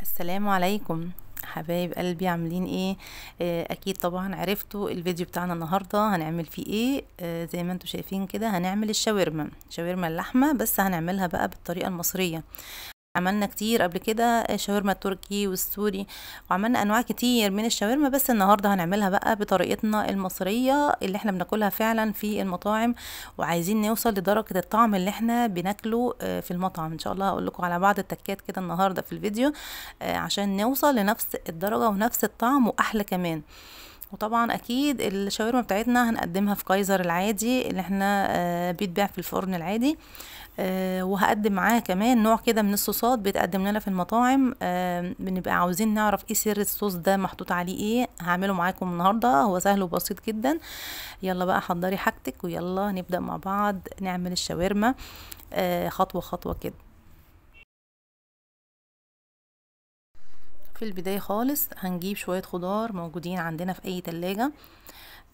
السلام عليكم حبايب قلبي، عاملين ايه؟ اكيد طبعا عرفتوا الفيديو بتاعنا النهارده هنعمل فيه ايه. زي ما انتم شايفين كده هنعمل شاورما اللحمه، بس هنعملها بقى بالطريقه المصريه. عملنا كتير قبل كده شاورما التركي والسوري، وعملنا انواع كتير من الشاورما، بس النهارده هنعملها بقى بطريقتنا المصريه اللي احنا بناكلها فعلا في المطاعم، وعايزين نوصل لدرجه الطعم اللي احنا بناكله في المطعم. ان شاء الله هقول لكم على بعض التكات كده النهارده في الفيديو عشان نوصل لنفس الدرجه ونفس الطعم واحلى كمان. وطبعا اكيد الشاورما بتاعتنا هنقدمها في كايزر العادي اللي احنا بيتباع في الفرن العادي. وهقدم معاه كمان نوع كده من الصوصات بيتقدم لنا في المطاعم. بنبقى عاوزين نعرف ايه سر الصوص ده، محطوط عليه ايه. هعمله معاكم النهارده، هو سهل وبسيط جدا. يلا بقى حضري حاجتك ويلا نبدأ مع بعض نعمل الشاورما خطوة خطوة كده. في البداية خالص هنجيب شوية خضار موجودين عندنا في اي تلاجة.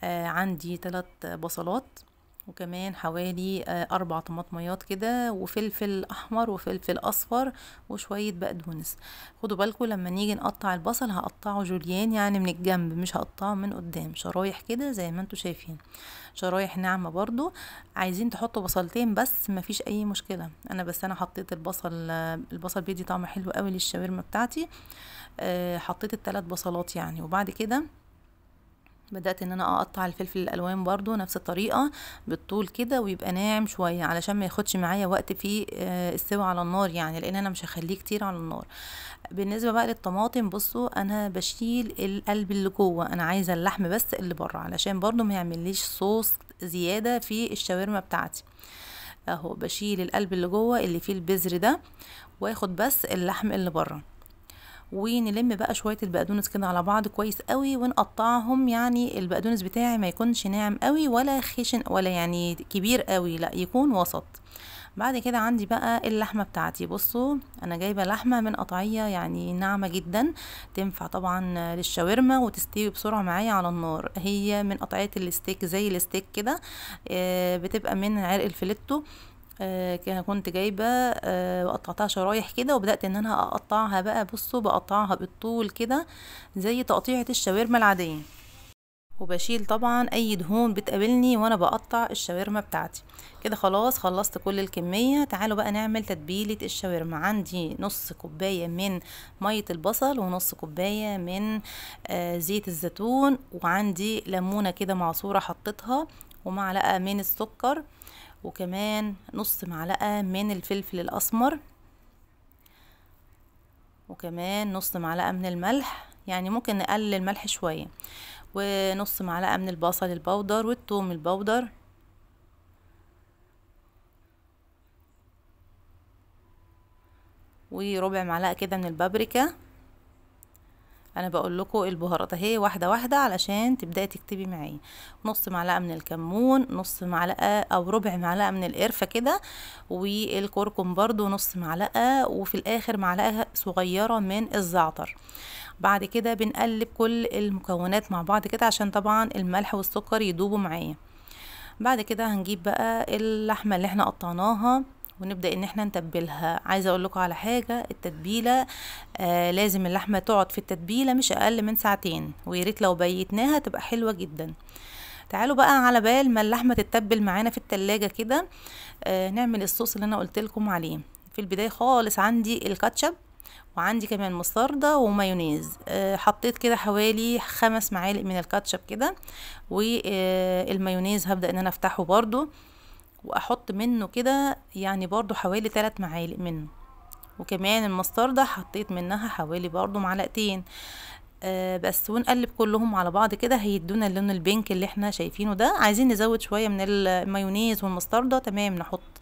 عندي 3 بصلات، وكمان حوالي 4 طماطميات كده، وفلفل احمر وفلفل اصفر وشوية بقدونس. خدوا بالكم لما نيجي نقطع البصل هقطعه جوليان، يعني من الجنب، مش هقطعه من قدام، شرايح كده زي ما انتم شايفين، شرايح ناعمة برضو. عايزين تحطوا بصلتين بس مفيش اي مشكلة، انا حطيت البصل بيدي طعم حلو قوي للشاورما بتاعتي. حطيت ال3 بصلات يعني. وبعد كده بدأت ان انا اقطع الفلفل الالوان برضو نفس الطريقة بالطول كده، ويبقى ناعم شوية علشان ما ياخدش معايا وقت في السوا على النار، يعني لان انا مش هخليه كتير على النار. بالنسبة بقى للطماطم، بصوا انا بشيل القلب اللي جوه، انا عايزة اللحم بس اللي بره علشان برضو ما يعمليش صوص زيادة في الشاورما بتاعتي. اهو بشيل القلب اللي جوه اللي فيه البذر ده، واخد بس اللحم اللي بره. ونلم بقى شويه البقدونس كده على بعض كويس قوي ونقطعهم، يعني البقدونس بتاعي ما يكونش ناعم قوي ولا خشن ولا يعني كبير قوي، لا يكون وسط. بعد كده عندي بقى اللحمه بتاعتي. بصوا انا جايبه لحمه من قطعيه يعني ناعمه جدا، تنفع طبعا للشاورما وتستوي بسرعه معايا على النار. هي من قطعيه الستيك، زي الستيك كده، بتبقى من عرق الفليتو. كنت جايبه وقطعتها شرايح كده، وبدات ان انا اقطعها بقى. بصوا بقطعها بالطول كده زي تقطيعه الشاورما العاديه، وبشيل طبعا اي دهون بتقابلني وانا بقطع الشاورما بتاعتي. كده خلاص خلصت كل الكميه. تعالوا بقى نعمل تتبيله الشاورما. عندي نص كوبايه من ميه البصل، ونص كوبايه من زيت الزيتون، وعندي ليمونه كده معصوره حطيتها، ومعلقه من السكر، وكمان نص معلقة من الفلفل الأسمر، وكمان نص معلقة من الملح، يعني ممكن نقلل الملح شوية، ونص معلقة من البصل البودر والثوم البودر، وربع معلقة كده من البابريكا. انا بقول لكم البهارات اهي واحده واحده علشان تبداي تكتبي معايا. نص معلقه من الكمون، نص معلقه او ربع معلقه من القرفه كده، والكركم برضو نص معلقه، وفي الاخر معلقه صغيره من الزعتر. بعد كده بنقلب كل المكونات مع بعض كده عشان طبعا الملح والسكر يدوبوا معايا. بعد كده هنجيب بقى اللحمه اللي احنا قطعناها ونبدأ ان احنا نتبلها. عايزة اقول لكم على حاجة، التتبيلة لازم اللحمة تقعد في التتبيلة مش اقل من 2 ساعة، وياريت لو بيتناها تبقى حلوة جدا. تعالوا بقى على بال ما اللحمة تتبل معانا في التلاجة كده نعمل الصوص اللي انا قلت لكم عليه. في البداية خالص عندي الكاتشب، وعندي كمان مستردة ومايونيز. حطيت كده حوالي 5 معالق من الكاتشب كده، والمايونيز هبدأ ان انا افتحه برضو واحط منه كده يعني برضو حوالي 3 معالق منه، وكمان المستردة حطيت منها حوالي برضو معلقتين. بس ونقلب كلهم على بعض كده هيدونا اللون البينك اللي احنا شايفينه ده. عايزين نزود شوية من المايونيز والمستردة تمام نحط،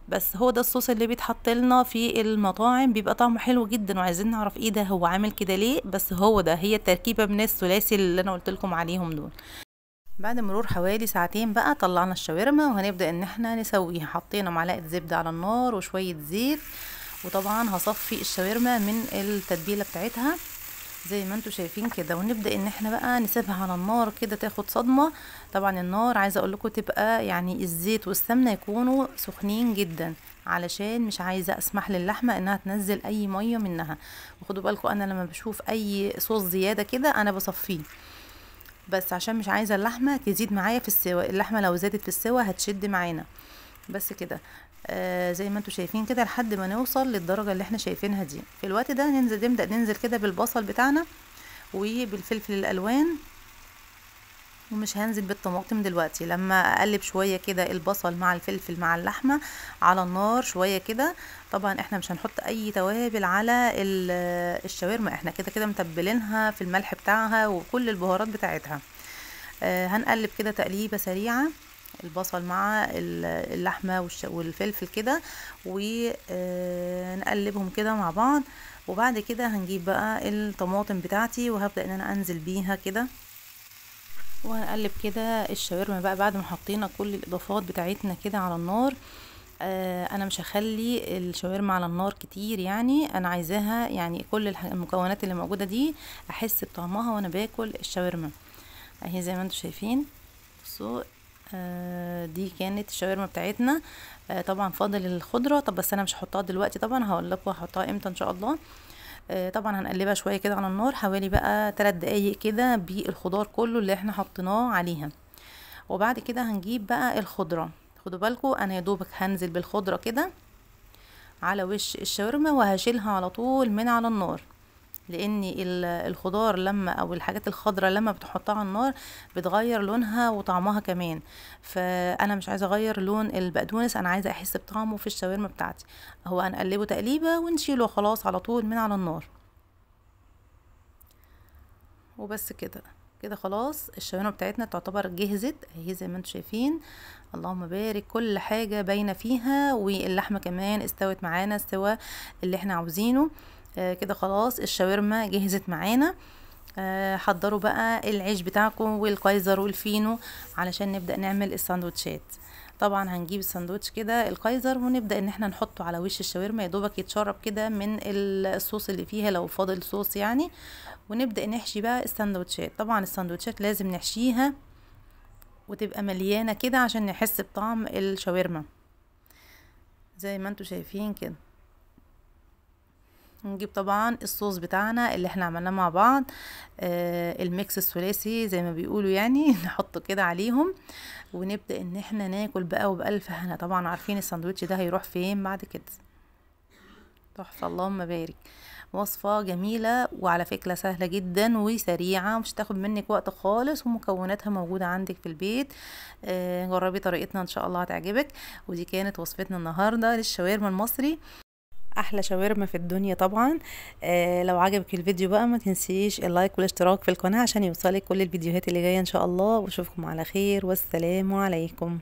بس هو ده الصوص اللي بيتحط لنا في المطاعم، بيبقى طعمه حلو جدا، وعايزين نعرف ايه ده، هو عامل كده ليه. بس هو ده، هي التركيبة من الثلاثي اللي انا قلت لكم عليهم دول. بعد مرور حوالي 2 ساعة بقى طلعنا الشاورما وهنبدأ ان احنا نسويها. حطينا معلقة زبدة على النار وشوية زيت، وطبعا هصفي الشاورما من التتبيلة بتاعتها. زي ما انتوا شايفين كده، ونبدأ ان احنا بقى نسيبها على النار كده تاخد صدمة. طبعا النار عايزة اقول لكم تبقى يعني الزيت والسمنة يكونوا سخنين جدا، علشان مش عايزة اسمح للحمة انها تنزل اي مية منها. وخدوا بالكم انا لما بشوف اي صوص زيادة كده انا بصفيه، بس عشان مش عايزة اللحمة تزيد معايا في السوا. اللحمة لو زادت في السوا هتشد معانا. بس كده زي ما انتوا شايفين كده لحد ما نوصل للدرجة اللي احنا شايفينها دي. في الوقت ده نبدأ ننزل كده بالبصل بتاعنا وبالفلفل الالوان، ومش هنزل بالطماطم دلوقتي. لما اقلب شويه كده البصل مع الفلفل مع اللحمه على النار شويه كده. طبعا احنا مش هنحط اي توابل على الشاورما، احنا كده كده متبلينها في الملح بتاعها وكل البهارات بتاعتها. هنقلب كده تقليبه سريعه البصل مع اللحمه والفلفل كده، ونقلبهم كده مع بعض. وبعد كده هنجيب بقى الطماطم بتاعتي وهبدأ ان انا انزل بيها كده، وهنقلب كده الشاورما بقى بعد ما حطينا كل الاضافات بتاعتنا كده على النار. انا مش هخلي الشاورما على النار كتير، يعني انا عايزاها يعني كل المكونات اللي موجوده دي احس بطعمها وانا باكل الشاورما اهي زي ما انتم شايفين. بصوا دي كانت الشاورما بتاعتنا. طبعا فاضل الخضره، طب بس انا مش هحطها دلوقتي، طبعا هقول لكم هحطها امتى ان شاء الله. طبعا هنقلبها شويه كده على النار حوالي بقى 3 دقايق كده بالخضار كله اللي احنا حطيناه عليها. وبعد كده هنجيب بقى الخضره. خدوا بالكم انا يا دوبك هنزل بالخضره كده على وش الشاورما وهشيلها على طول من على النار، لان الخضار لما او الحاجات الخضراء لما بتحطها على النار بتغير لونها وطعمها كمان. فانا مش عايزه اغير لون البقدونس، انا عايزه احس بطعمه في الشاورما بتاعتي. هو هنقلبه تقليبه ونشيله خلاص على طول من على النار. وبس كده كده خلاص الشاورما بتاعتنا تعتبر جهزت اهي زي ما انتم شايفين. اللهم بارك، كل حاجه باينه فيها، واللحمه كمان استوت معانا السوا اللي احنا عاوزينه. كده خلاص الشاورما جهزت معانا. حضروا بقى العيش بتاعكم والكايزر والفينو علشان نبدأ نعمل الساندوتشات. طبعا هنجيب الساندوتش كده الكايزر ونبدأ ان احنا نحطه على وش الشاورما، يا دوبك يتشرب كده من الصوص اللي فيها لو فاضل صوص يعني. ونبدأ نحشي بقى الساندوتشات. طبعا الساندوتشات لازم نحشيها وتبقى مليانة كده عشان نحس بطعم الشاورما زي ما انتوا شايفين كده. نجيب طبعا الصوص بتاعنا اللي احنا عملناه مع بعض، الميكس الثلاثي زي ما بيقولوا يعني نحطه كده عليهم ونبدأ ان احنا ناكل بقى وبألف هنا. طبعا عارفين الساندوتش ده هيروح فين بعد كده. تحفة اللهم بارك. وصفة جميلة وعلى فكرة سهلة جدا وسريعة، مش تاخد منك وقت خالص، ومكوناتها موجودة عندك في البيت. جربي طريقتنا ان شاء الله هتعجبك. ودي كانت وصفتنا النهاردة للشاورما المصري، احلى شاورما في الدنيا طبعا. لو عجبك الفيديو بقى ما تنسيش اللايك والاشتراك في القناة عشان يوصلك كل الفيديوهات اللي جاية ان شاء الله. واشوفكم على خير والسلام عليكم.